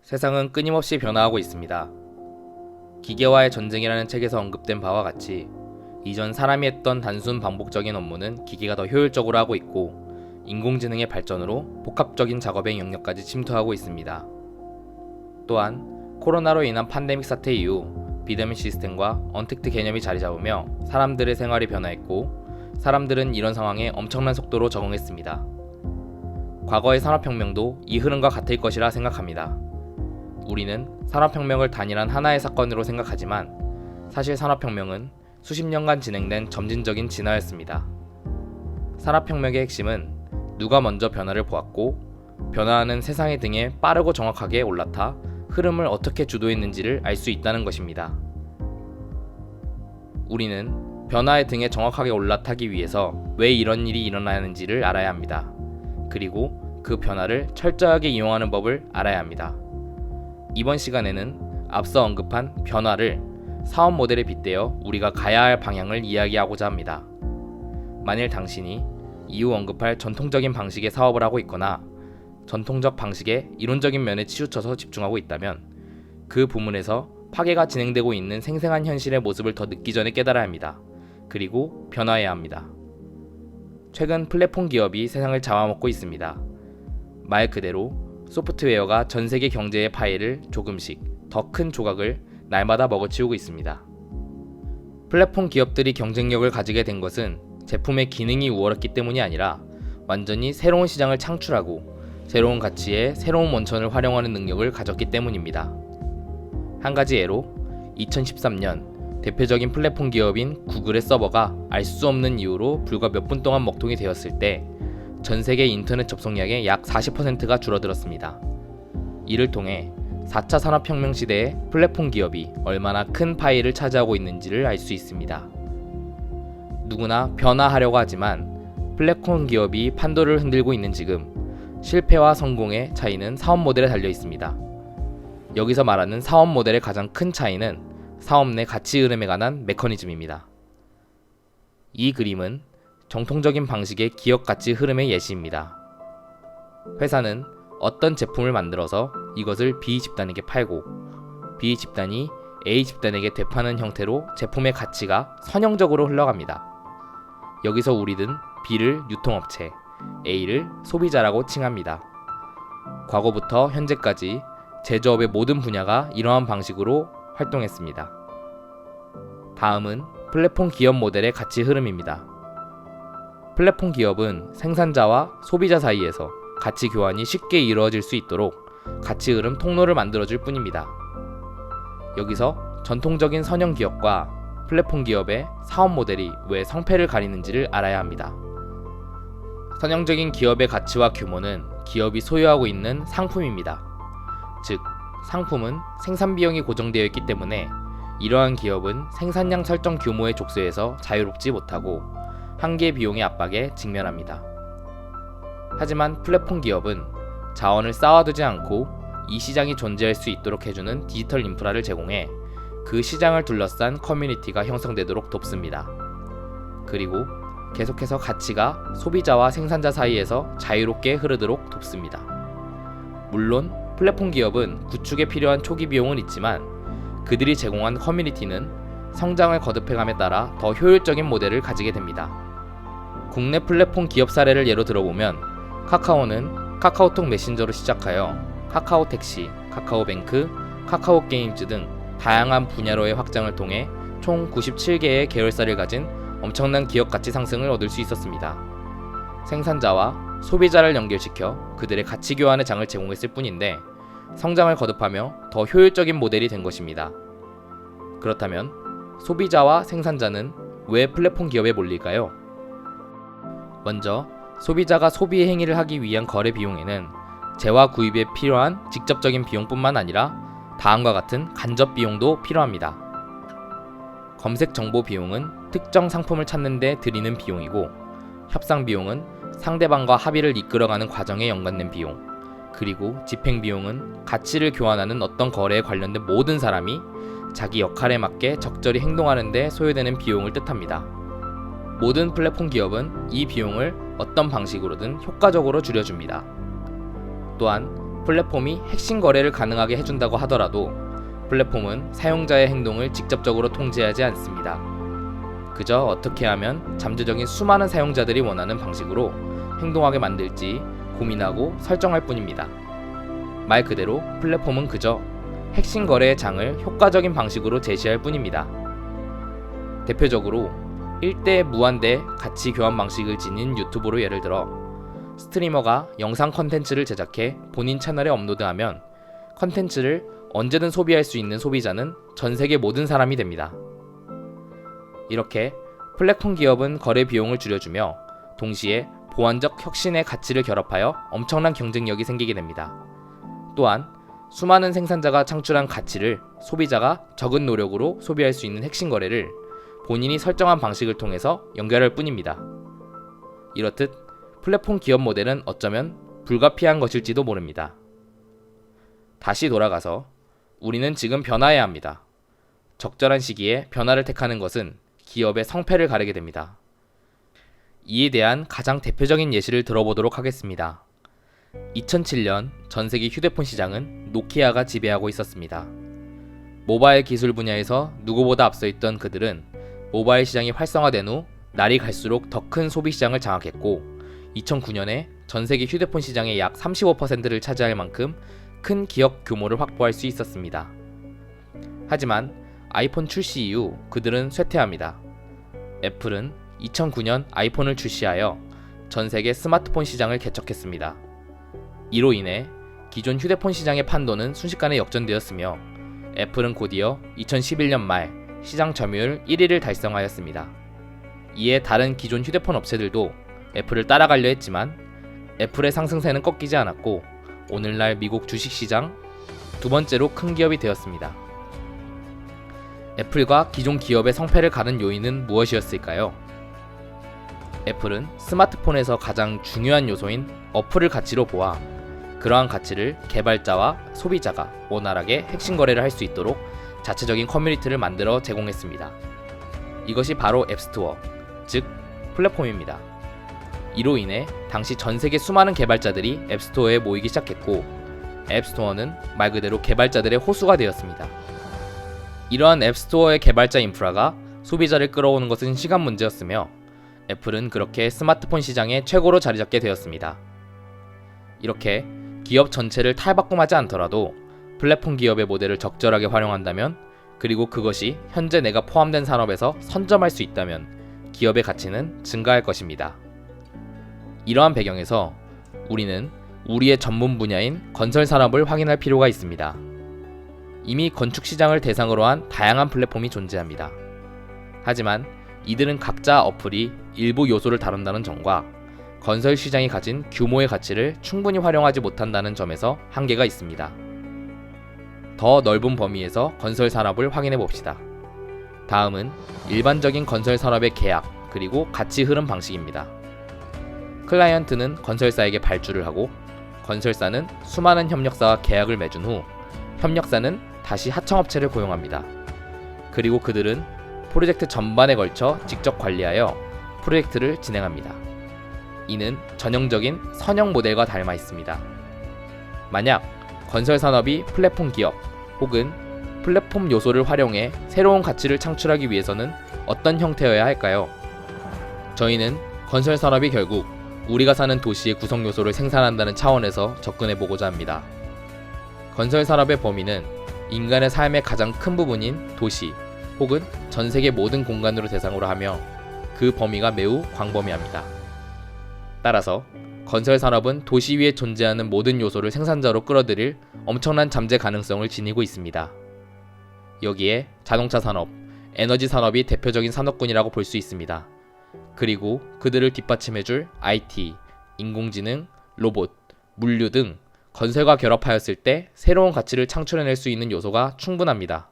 세상은 끊임없이 변화하고 있습니다. 기계와의 전쟁이라는 책에서 언급된 바와 같이 이전 사람이 했던 단순 반복적인 업무는 기계가 더 효율적으로 하고 있고, 인공지능의 발전으로 복합적인 작업의 영역까지 침투하고 있습니다. 또한 코로나로 인한 팬데믹 사태 이후 비대면 시스템과 언택트 개념이 자리 잡으며 사람들의 생활이 변화했고, 사람들은 이런 상황에 엄청난 속도로 적응했습니다. 과거의 산업혁명도 이 흐름과 같을 것이라 생각합니다. 우리는 산업혁명을 단일한 하나의 사건으로 생각하지만 사실 산업혁명은 수십 년간 진행된 점진적인 진화였습니다. 산업혁명의 핵심은 누가 먼저 변화를 보았고, 변화하는 세상의 등에 빠르고 정확하게 올라타 흐름을 어떻게 주도했는지를 알 수 있다는 것입니다. 우리는 변화의 등에 정확하게 올라타기 위해서 왜 이런 일이 일어나야 하는지를 알아야 합니다. 그리고 그 변화를 철저하게 이용하는 법을 알아야 합니다. 이번 시간에는 앞서 언급한 변화를 사업 모델에 빗대어 우리가 가야 할 방향을 이야기하고자 합니다. 만일 당신이 이후 언급할 전통적인 방식의 사업을 하고 있거나 전통적 방식의 이론적인 면에 치우쳐서 집중하고 있다면 그 부문에서 파괴가 진행되고 있는 생생한 현실의 모습을 더 늦기 전에 깨달아야 합니다. 그리고 변화해야 합니다. 최근 플랫폼 기업이 세상을 잡아먹고 있습니다. 말 그대로 소프트웨어가 전 세계 경제의 파이를 조금씩 더 큰 조각을 날마다 먹어치우고 있습니다. 플랫폼 기업들이 경쟁력을 가지게 된 것은 제품의 기능이 우월했기 때문이 아니라 완전히 새로운 시장을 창출하고 새로운 가치에 새로운 원천을 활용하는 능력을 가졌기 때문입니다. 한 가지 예로 2013년 대표적인 플랫폼 기업인 구글의 서버가 알 수 없는 이유로 불과 몇 분 동안 먹통이 되었을 때 전 세계 인터넷 접속량의 약 40%가 줄어들었습니다. 이를 통해 4차 산업혁명 시대의 플랫폼 기업이 얼마나 큰 파이를 차지하고 있는지를 알 수 있습니다. 누구나 변화하려고 하지만 플랫폼 기업이 판도를 흔들고 있는 지금 실패와 성공의 차이는 사업 모델에 달려 있습니다. 여기서 말하는 사업 모델의 가장 큰 차이는 사업 내 가치 흐름에 관한 메커니즘입니다. 이 그림은 정통적인 방식의 기업 가치 흐름의 예시입니다. 회사는 어떤 제품을 만들어서 이것을 B 집단에게 팔고 B 집단이 A 집단에게 되파는 형태로 제품의 가치가 선형적으로 흘러갑니다. 여기서 우리는 B를 유통업체, A를 소비자라고 칭합니다. 과거부터 현재까지 제조업의 모든 분야가 이러한 방식으로 활동했습니다. 다음은 플랫폼 기업 모델의 가치 흐름입니다. 플랫폼 기업은 생산자와 소비자 사이에서 가치 교환이 쉽게 이루어질 수 있도록 가치 흐름 통로를 만들어줄 뿐입니다. 여기서 전통적인 선형 기업과 플랫폼 기업의 사업 모델이 왜 성패를 가리는지를 알아야 합니다. 선형적인 기업의 가치와 규모는 기업이 소유하고 있는 상품입니다. 즉, 상품은 생산 비용이 고정되어 있기 때문에 이러한 기업은 생산량 설정 규모의 족쇄에서 자유롭지 못하고 한계 비용의 압박에 직면합니다. 하지만 플랫폼 기업은 자원을 쌓아두지 않고 이 시장이 존재할 수 있도록 해주는 디지털 인프라를 제공해 그 시장을 둘러싼 커뮤니티가 형성되도록 돕습니다. 그리고 계속해서 가치가 소비자와 생산자 사이에서 자유롭게 흐르도록 돕습니다. 물론 플랫폼 기업은 구축에 필요한 초기 비용은 있지만 그들이 제공한 커뮤니티는 성장을 거듭해감에 따라 더 효율적인 모델을 가지게 됩니다. 국내 플랫폼 기업 사례를 예로 들어보면 카카오는 카카오톡 메신저로 시작하여 카카오택시, 카카오뱅크, 카카오게임즈 등 다양한 분야로의 확장을 통해 총 97개의 계열사를 가진 엄청난 기업 가치 상승을 얻을 수 있었습니다. 생산자와 소비자를 연결시켜 그들의 가치 교환의 장을 제공했을 뿐인데 성장을 거듭하며 더 효율적인 모델이 된 것입니다. 그렇다면 소비자와 생산자는 왜 플랫폼 기업에 몰릴까요? 먼저 소비자가 소비 행위를 하기 위한 거래 비용에는 재화 구입에 필요한 직접적인 비용뿐만 아니라 다음과 같은 간접 비용도 필요합니다. 검색 정보 비용은 특정 상품을 찾는 데 들이는 비용이고, 협상 비용은 상대방과 합의를 이끌어가는 과정에 연관된 비용, 그리고 집행 비용은 가치를 교환하는 어떤 거래에 관련된 모든 사람이 자기 역할에 맞게 적절히 행동하는 데 소요되는 비용을 뜻합니다. 모든 플랫폼 기업은 이 비용을 어떤 방식으로든 효과적으로 줄여줍니다. 또한 플랫폼이 핵심 거래를 가능하게 해준다고 하더라도 플랫폼은 사용자의 행동을 직접적으로 통제하지 않습니다. 그저 어떻게 하면 잠재적인 수많은 사용자들이 원하는 방식으로 행동하게 만들지 고민하고 설정할 뿐입니다. 말 그대로 플랫폼은 그저 핵심 거래의 장을 효과적인 방식으로 제시할 뿐입니다. 대표적으로 1대 무한대 가치 교환 방식을 지닌 유튜브로 예를 들어 스트리머가 영상 컨텐츠를 제작해 본인 채널에 업로드하면 컨텐츠를 언제든 소비할 수 있는 소비자는 전 세계 모든 사람이 됩니다. 이렇게 플랫폼 기업은 거래 비용을 줄여주며 동시에 보완적 혁신의 가치를 결합하여 엄청난 경쟁력이 생기게 됩니다. 또한 수많은 생산자가 창출한 가치를 소비자가 적은 노력으로 소비할 수 있는 핵심 거래를 본인이 설정한 방식을 통해서 연결할 뿐입니다. 이렇듯 플랫폼 기업 모델은 어쩌면 불가피한 것일지도 모릅니다. 다시 돌아가서 우리는 지금 변화해야 합니다. 적절한 시기에 변화를 택하는 것은 기업의 성패를 가르게 됩니다. 이에 대한 가장 대표적인 예시를 들어보도록 하겠습니다. 2007년 전 세계 휴대폰 시장은 노키아가 지배하고 있었습니다. 모바일 기술 분야에서 누구보다 앞서 있던 그들은 모바일 시장이 활성화된 후 날이 갈수록 더 큰 소비 시장을 장악했고 2009년에 전 세계 휴대폰 시장의 약 35%를 차지할 만큼 큰 기업 규모를 확보할 수 있었습니다. 하지만 아이폰 출시 이후 그들은 쇠퇴합니다. 애플은 2009년 아이폰을 출시하여 전 세계 스마트폰 시장을 개척했습니다. 이로 인해 기존 휴대폰 시장의 판도는 순식간에 역전되었으며 애플은 곧이어 2011년 말 시장 점유율 1위를 달성하였습니다. 이에 다른 기존 휴대폰 업체들도 애플을 따라가려 했지만 애플의 상승세는 꺾이지 않았고 오늘날 미국 주식시장 두 번째로 큰 기업이 되었습니다. 애플과 기존 기업의 성패를 가른 요인은 무엇이었을까요? 애플은 스마트폰에서 가장 중요한 요소인 어플을 가치로 보아 그러한 가치를 개발자와 소비자가 원활하게 핵심 거래를 할 수 있도록 자체적인 커뮤니티를 만들어 제공했습니다. 이것이 바로 앱스토어, 즉 플랫폼입니다. 이로 인해 당시 전 세계 수많은 개발자들이 앱스토어에 모이기 시작했고 앱스토어는 말 그대로 개발자들의 호수가 되었습니다. 이러한 앱스토어의 개발자 인프라가 소비자를 끌어오는 것은 시간 문제였으며 애플은 그렇게 스마트폰 시장에 최고로 자리 잡게 되었습니다. 이렇게 기업 전체를 탈바꿈하지 않더라도 플랫폼 기업의 모델을 적절하게 활용한다면 그리고 그것이 현재 내가 포함된 산업에서 선점할 수 있다면 기업의 가치는 증가할 것입니다. 이러한 배경에서 우리는 우리의 전문 분야인 건설 산업을 확인할 필요가 있습니다. 이미 건축 시장을 대상으로 한 다양한 플랫폼이 존재합니다. 하지만 이들은 각자 어플이 일부 요소를 다룬다는 점과 건설 시장이 가진 규모의 가치를 충분히 활용하지 못한다는 점에서 한계가 있습니다. 더 넓은 범위에서 건설 산업을 확인해 봅시다. 다음은 일반적인 건설 산업의 계약 그리고 가치 흐름 방식입니다. 클라이언트는 건설사에게 발주를 하고 건설사는 수많은 협력사와 계약을 맺은 후 협력사는 다시 하청업체를 고용합니다. 그리고 그들은 프로젝트 전반에 걸쳐 직접 관리하여 프로젝트를 진행합니다. 이는 전형적인 선형 모델과 닮아 있습니다. 만약 건설 산업이 플랫폼 기업 혹은 플랫폼 요소를 활용해 새로운 가치를 창출하기 위해서는 어떤 형태여야 할까요? 저희는 건설 산업이 결국 우리가 사는 도시의 구성 요소를 생산한다는 차원에서 접근해 보고자 합니다. 건설 산업의 범위는 인간의 삶의 가장 큰 부분인 도시 혹은 전 세계 모든 공간으로 대상으로 하며 그 범위가 매우 광범위합니다. 따라서 건설 산업은 도시 위에 존재하는 모든 요소를 생산자로 끌어들일 엄청난 잠재 가능성을 지니고 있습니다. 여기에 자동차 산업, 에너지 산업이 대표적인 산업군이라고 볼 수 있습니다. 그리고 그들을 뒷받침해줄 IT, 인공지능, 로봇, 물류 등 건설과 결합하였을 때 새로운 가치를 창출해낼 수 있는 요소가 충분합니다.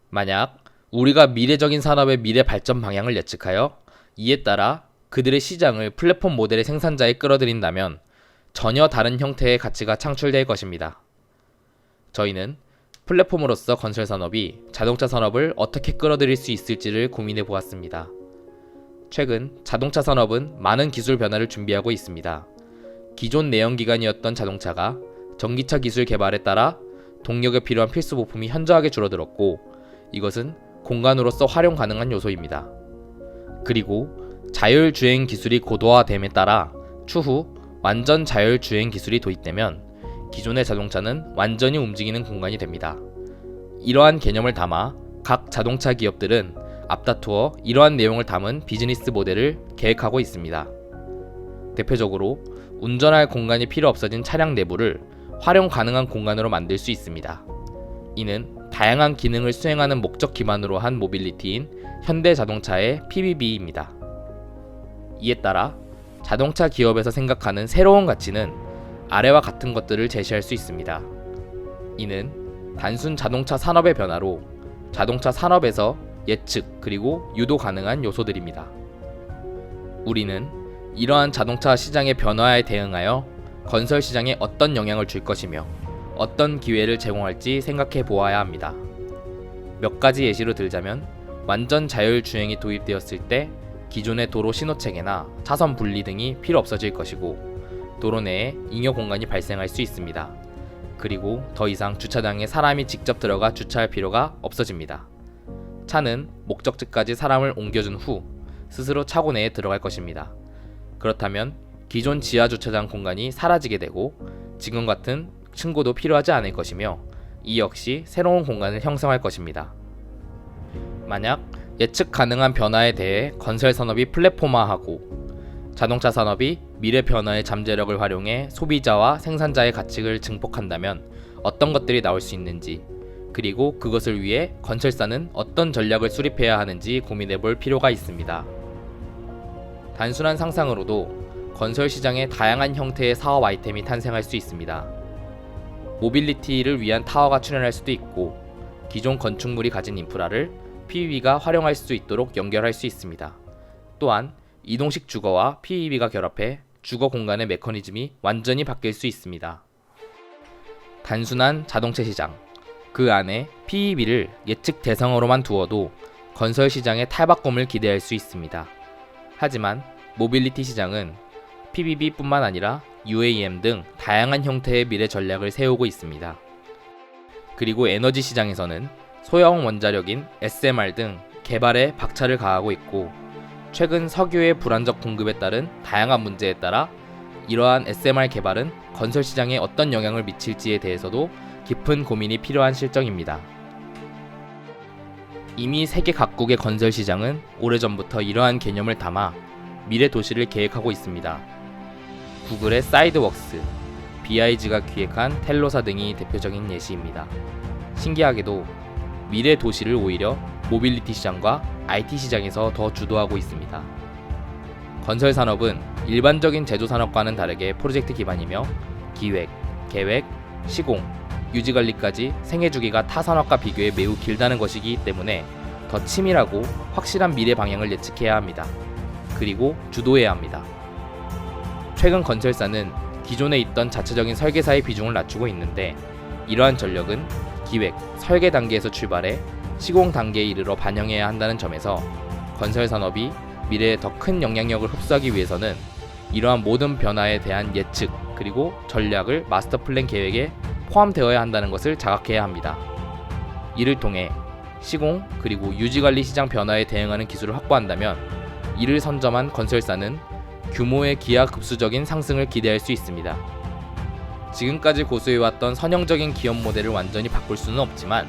만약 우리가 미래적인 산업의 미래 발전 방향을 예측하여 이에 따라 그들의 시장을 플랫폼 모델의 생산자에 끌어들인다면 전혀 다른 형태의 가치가 창출될 것입니다. 저희는 플랫폼으로서 건설 산업이 자동차 산업을 어떻게 끌어들일 수 있을지를 고민해 보았습니다. 최근 자동차 산업은 많은 기술 변화를 준비하고 있습니다. 기존 내연기관이었던 자동차가 전기차 기술 개발에 따라 동력에 필요한 필수 부품이 현저하게 줄어들었고, 이것은 공간으로서 활용 가능한 요소입니다. 그리고 자율주행 기술이 고도화됨에 따라 추후 완전 자율주행 기술이 도입되면 기존의 자동차는 완전히 움직이는 공간이 됩니다. 이러한 개념을 담아 각 자동차 기업들은 앞다투어 이러한 내용을 담은 비즈니스 모델을 계획하고 있습니다. 대표적으로 운전할 공간이 필요 없어진 차량 내부를 활용 가능한 공간으로 만들 수 있습니다. 이는 다양한 기능을 수행하는 목적 기반으로 한 모빌리티인 현대자동차의 PBB입니다. 이에 따라 자동차 기업에서 생각하는 새로운 가치는 아래와 같은 것들을 제시할 수 있습니다. 이는 단순 자동차 산업의 변화로 자동차 산업에서 예측 그리고 유도 가능한 요소들입니다. 우리는 이러한 자동차 시장의 변화에 대응하여 건설 시장에 어떤 영향을 줄 것이며 어떤 기회를 제공할지 생각해 보아야 합니다. 몇 가지 예시로 들자면, 완전 자율주행이 도입되었을 때 기존의 도로 신호체계나 차선 분리 등이 필요 없어질 것이고, 도로 내에 잉여 공간이 발생할 수 있습니다. 그리고 더 이상 주차장에 사람이 직접 들어가 주차할 필요가 없어집니다. 차는 목적지까지 사람을 옮겨준 후 스스로 차고 내에 들어갈 것입니다. 그렇다면 기존 지하 주차장 공간이 사라지게 되고 지금 같은 층고도 필요하지 않을 것이며, 이 역시 새로운 공간을 형성할 것입니다. 만약 예측 가능한 변화에 대해 건설 산업이 플랫폼화하고 자동차 산업이 미래 변화의 잠재력을 활용해 소비자와 생산자의 가치를 증폭한다면 어떤 것들이 나올 수 있는지, 그리고 그것을 위해 건설사는 어떤 전략을 수립해야 하는지 고민해 볼 필요가 있습니다. 단순한 상상으로도 건설 시장에 다양한 형태의 사업 아이템이 탄생할 수 있습니다. 모빌리티를 위한 타워가 출현할 수도 있고, 기존 건축물이 가진 인프라를 PBB가 활용할 수 있도록 연결할 수 있습니다. 또한 이동식 주거와 PBB가 결합해 주거 공간의 메커니즘이 완전히 바뀔 수 있습니다. 단순한 자동차 시장, 그 안에 PBB를 예측 대상으로만 두어도 건설 시장의 탈바꿈을 기대할 수 있습니다. 하지만 모빌리티 시장은 PBB뿐만 아니라 UAM 등 다양한 형태의 미래 전략을 세우고 있습니다. 그리고 에너지 시장에서는 소형 원자력인 SMR 등 개발에 박차를 가하고 있고, 최근 석유의 불안정 공급에 따른 다양한 문제에 따라 이러한 SMR 개발은 건설 시장에 어떤 영향을 미칠지에 대해서도 깊은 고민이 필요한 실정입니다. 이미 세계 각국의 건설 시장은 오래전부터 이러한 개념을 담아 미래 도시를 계획하고 있습니다. 구글의 사이드웍스, BIG가 기획한 텔로사 등이 대표적인 예시입니다. 신기하게도 미래 도시를 오히려 모빌리티 시장과 IT 시장에서 더 주도하고 있습니다. 건설 산업은 일반적인 제조 산업과는 다르게 프로젝트 기반이며 기획, 계획, 시공, 유지 관리까지 생애 주기가 타 산업과 비교해 매우 길다는 것이기 때문에 더 치밀하고 확실한 미래 방향을 예측해야 합니다. 그리고 주도해야 합니다. 최근 건설사는 기존에 있던 자체적인 설계사의 비중을 낮추고 있는데, 이러한 전력은 기획, 설계 단계에서 출발해 시공 단계에 이르러 반영해야 한다는 점에서 건설 산업이 미래에 더 큰 영향력을 흡수하기 위해서는 이러한 모든 변화에 대한 예측 그리고 전략을 마스터 플랜 계획에 포함되어야 한다는 것을 자각해야 합니다. 이를 통해 시공 그리고 유지관리 시장 변화에 대응하는 기술을 확보한다면 이를 선점한 건설사는 규모의 기하급수적인 상승을 기대할 수 있습니다. 지금까지 고수해왔던 선형적인 기업 모델을 완전히 바꿀 수는 없지만,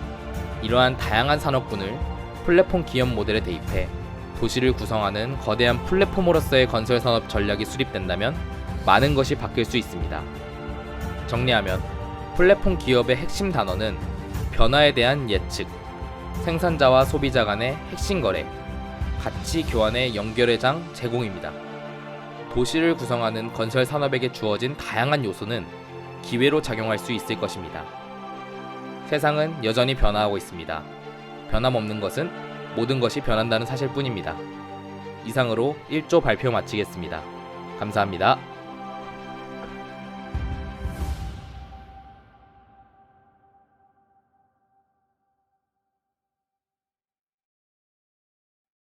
이러한 다양한 산업군을 플랫폼 기업 모델에 대입해 도시를 구성하는 거대한 플랫폼으로서의 건설 산업 전략이 수립된다면 많은 것이 바뀔 수 있습니다. 정리하면 플랫폼 기업의 핵심 단어는 변화에 대한 예측, 생산자와 소비자 간의 핵심 거래, 가치 교환의 연결의 장 제공입니다. 도시를 구성하는 건설 산업에게 주어진 다양한 요소는 기회로 작용할 수 있을 것입니다. 세상은 여전히 변화하고 있습니다. 변함없는 것은 모든 것이 변한다는 사실뿐입니다. 이상으로 1조 발표 마치겠습니다. 감사합니다.